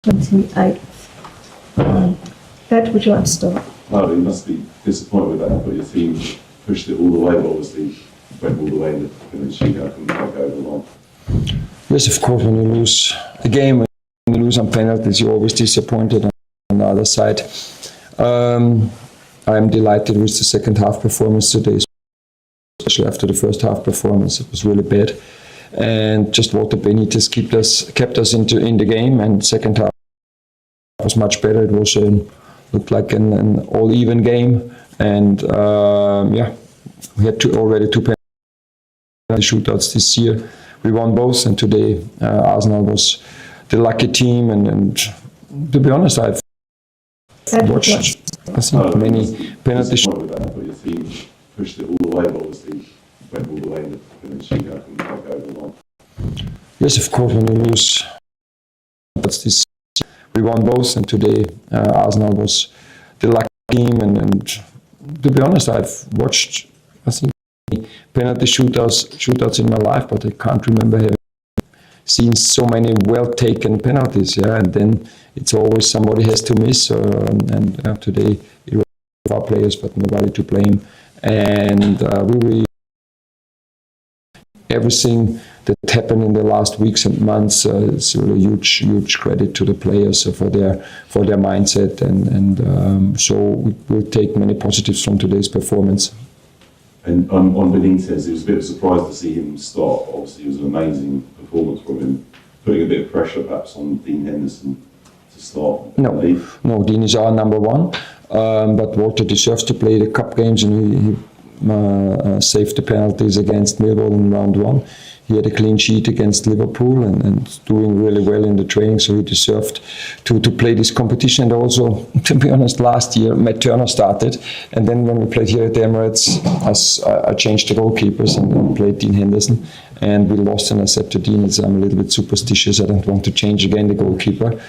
28th. Ed, would you like to start? No, you must be disappointed with that, but your team pushed it all the way, but obviously went all the way in the shootout and can't go over the line. Yes, of course, when you lose a game, when you lose on penalties, you're always disappointed on the other side. I'm delighted with the second half performance today, especially after the first half performance. It was really bad. And just Walter Benitez kept us in the game, and second half was much better. It was looked like an all-even game, and we had already two penalty shootouts this year. We won both, and today Arsenal was the lucky team. And to be honest, I've watched many penalty shootouts. But your team pushed it all the way, but obviously went all the way in the shootout and can't go over the line. Yes, of course, when you lose, that's this. We won both, and today Arsenal was the lucky team. And to be honest, I've watched, I think, penalty shootouts in my life, but I can't remember having seen so many well-taken penalties. Yeah, and then it's always somebody has to miss. Today it was our players, but nobody to blame. And everything that happened in the last weeks and months is really huge credit to the players for their mindset, and so we'll take many positives from today's performance. And on Benitez, it was a bit of a surprise to see him start. Obviously, it was an amazing performance from him, putting a bit of pressure perhaps on Dean Henderson to start. No, Dean is our number one, but Walter deserves to play the cup games, and he saved the penalties against Millwall in round one. He had a clean sheet against Liverpool and doing really well in the training, so he deserved to play this competition. And also, to be honest, last year Matt Turner started, and then when we played here at the Emirates, I changed the goalkeepers and played Dean Henderson, and we lost. And I said to Dean, I'm a little bit superstitious, I don't want to change again the goalkeeper.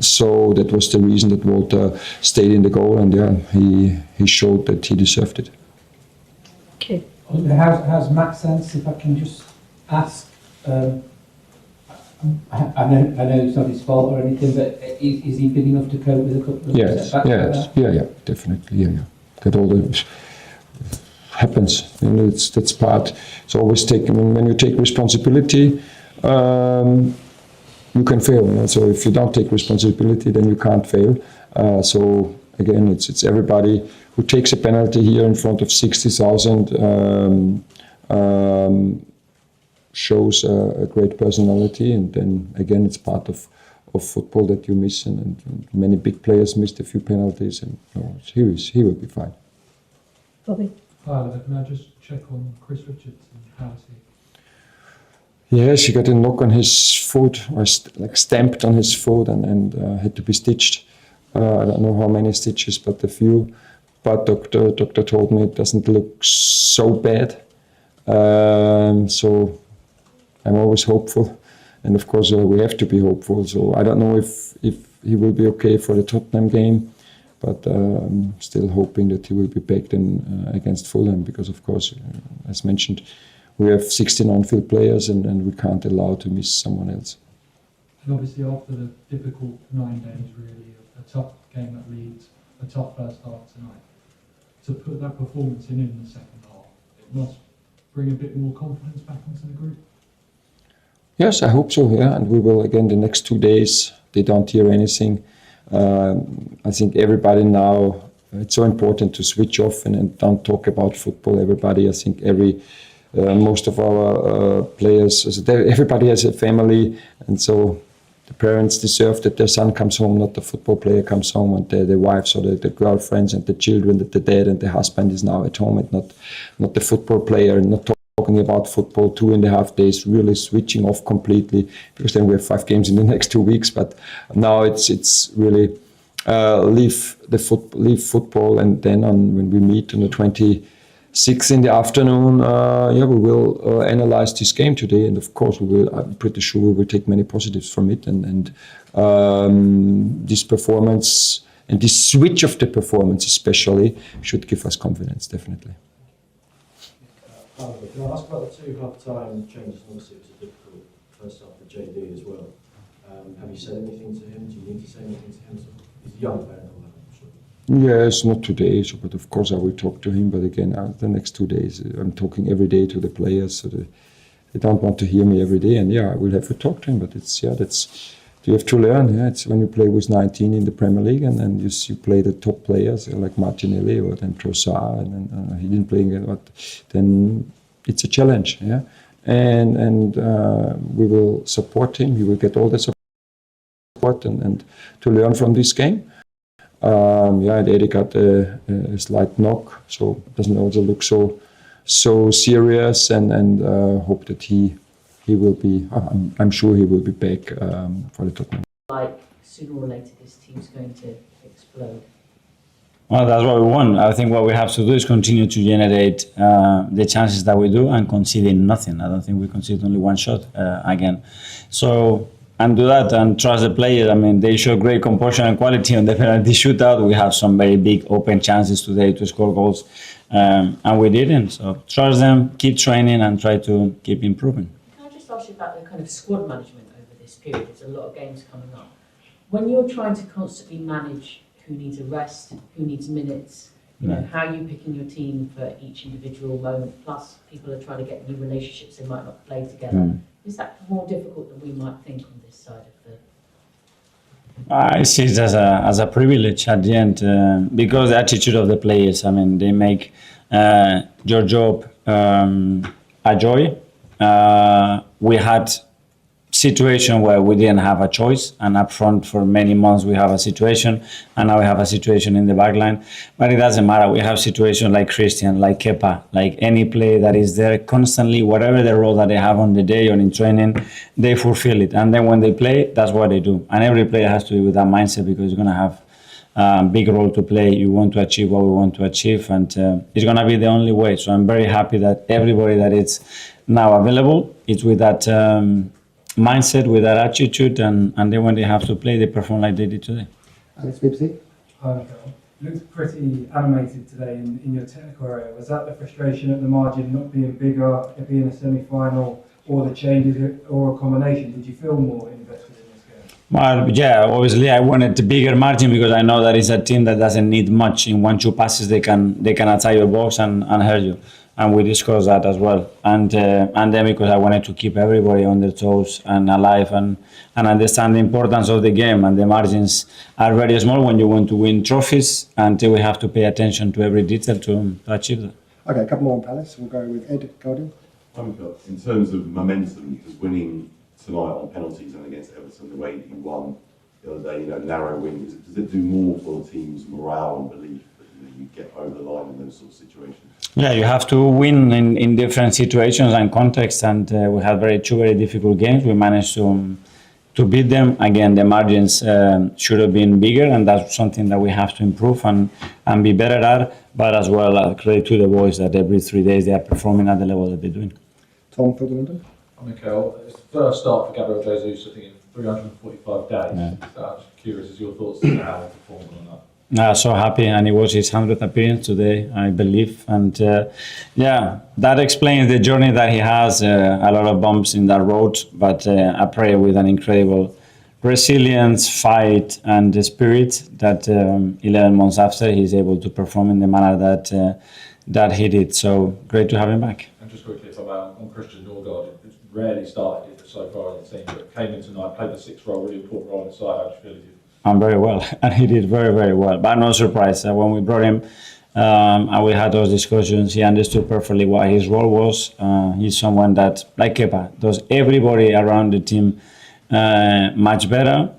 So that was the reason that Walter stayed in the goal, and he showed that he deserved it. Okay. How's Matt's sense, if I can just ask? I know it's not his fault or anything, but is he big enough to cope with a couple of setbacks? Yeah, definitely, yeah. That all happens, that's part. It's always taken when you take responsibility. You can fail. So if you don't take responsibility, then you can't fail. So again, it's everybody who takes a penalty here in front of 60,000 shows a great personality. And then again, it's part of football that you miss, and many big players missed a few penalties, and he will be fine. Bobby. Hi, Oliver. Can I just check on Chris Richardson? How is he? Yes, he got a knock on his foot, or stamped on his foot, and had to be stitched. I don't know how many stitches, but a few. But doctor told me it doesn't look so bad. So I'm always hopeful, and of course we have to be hopeful. So I don't know if he will be okay for the Tottenham game, but I'm still hoping that he will be back then against Fulham, because of course, as mentioned, we have 16 on-field players, and we can't allow to miss someone else. And obviously after the difficult 9 days, really, a tough game at Leeds, a tough first half tonight, to put that performance in the second half, it must bring a bit more confidence back into the group? Yes, I hope so, yeah. And we will, again, the next 2 days, they don't hear anything. I think everybody now, it's so important to switch off and don't talk about football. Everybody, I think most of our players, everybody has a family, and so the parents deserve that their son comes home, not the football player comes home, and the wives or the girlfriends and the children, that the dad and the husband is now at home, and not the football player, and not talking about football 2.5 days, really switching off completely, because then we have 5 games in the next 2 weeks. But now it's really leave football, and then when we meet on the 26th in the afternoon, we will analyze this game today, and of course I'm pretty sure we will take many positives from it, and this performance and this switch of the performance especially should give us confidence, definitely. Can I ask about the 2 half-time changes? Obviously, it was a difficult first half for JD as well. Have you you said anything to him? Do you need to say anything to him? He's a young player, I'm sure. Yes, not today, so, but of course I will talk to him. But again, the next 2 days, I'm talking every day to the players, so they don't want to hear me every day. And yeah, I will have to talk to him. But that's you have to learn. Yeah, it's when you play with 19 in the Premier League, and then you play the top players like Martinelli or then Trossard, and then he didn't play but then it's a challenge. Yeah, and we will support him. He will get all the support and to learn from this game. And Eddie got a slight knock, so it doesn't also look so serious, and hope that he will be. I'm sure he will be back for the Tottenham. Like sooner or later, this team's going to explode. Well, that's what we want. I think what we have to do is continue to generate the chances that we do and conceding nothing. I don't think we conceded only one shot again. So. And do that and trust the players. I mean, they show great composure and quality on the penalty shootout. We have some very big open chances today to score goals, and we didn't. So trust them, keep training, and try to keep improving. Can I just ask you about the kind of squad management over this period? There's a lot of games coming up. When you're trying to constantly manage who needs a rest, who needs minutes, you know, how are you picking your team for each individual moment? Plus, people are trying to get new relationships they might not play together. Is that more difficult than we might think on this side of the... I see it as a privilege at the end because the attitude of the players, I mean, they make your job a joy. We had situation where we didn't have a choice, and up front for many months we have a situation, and now we have a situation in the back line. But it doesn't matter. We have situations like Christian, like Kepa, like any player that is there constantly, whatever the role that they have on the day or in training, they fulfill it. And then when they play, that's what they do. And every player has to be with that mindset because you're going to have a big role to play. You want to achieve what we want to achieve, and it's going to be the only way. So I'm very happy that everybody that is now available is with that mindset, with that attitude, and then when they have to play, they perform like they did today. Alex BBC. Hi, Mikel. You looked pretty animated today in your technical area. Was that the frustration at the margin not being bigger, it being a semi-final, or the changes, or a combination? Did you feel more invested in this game? Well, yeah, obviously I wanted a bigger margin because I know that it's a team that doesn't need much. In 1-2 passes, they can attack your box and hurt you. And we discussed that as well. And then because I wanted to keep everybody on their toes and alive and understand the importance of the game. And the margins are very small when you want to win trophies, until we have to pay attention to every detail to achieve that. Okay, a couple more on Palace. We'll go with Ed Guardian. In terms of momentum, because winning tonight on penalties and against Everton, the way that you won the other day, narrow win, does it do more for the team's morale and belief that you get over the line in those sort of situations? Yeah, you have to win in different situations and contexts, and we had two very difficult games. We managed to beat them. Again, the margins should have been bigger, and that's something that we have to improve and be better at. But as well, credit to the boys that every 3 days they are performing at the level that they're doing. Tom for London. Mikel, it's the first start for Gabriel Jesus, I think, in 345 days. Yeah. So I'm just curious as your thoughts on how he performed on that. So happy, and it was his 100th appearance today, I believe, and that explains the journey that he has. A lot of bumps in that road, but I pray with an incredible resilience, fight, and the spirit that 11 months after he's able to perform in the manner that he did. So great to have him back. And just quickly, if I'm on Christian Norgard, it's rarely started so far in the team, but came in tonight, played the 6th role, really important role in the side. How do you feel? Very well, and he did very, very well. But no surprise, when we brought him and we had those discussions, he understood perfectly what his role was. He's someone that, like Kepa, does everybody around the team much better.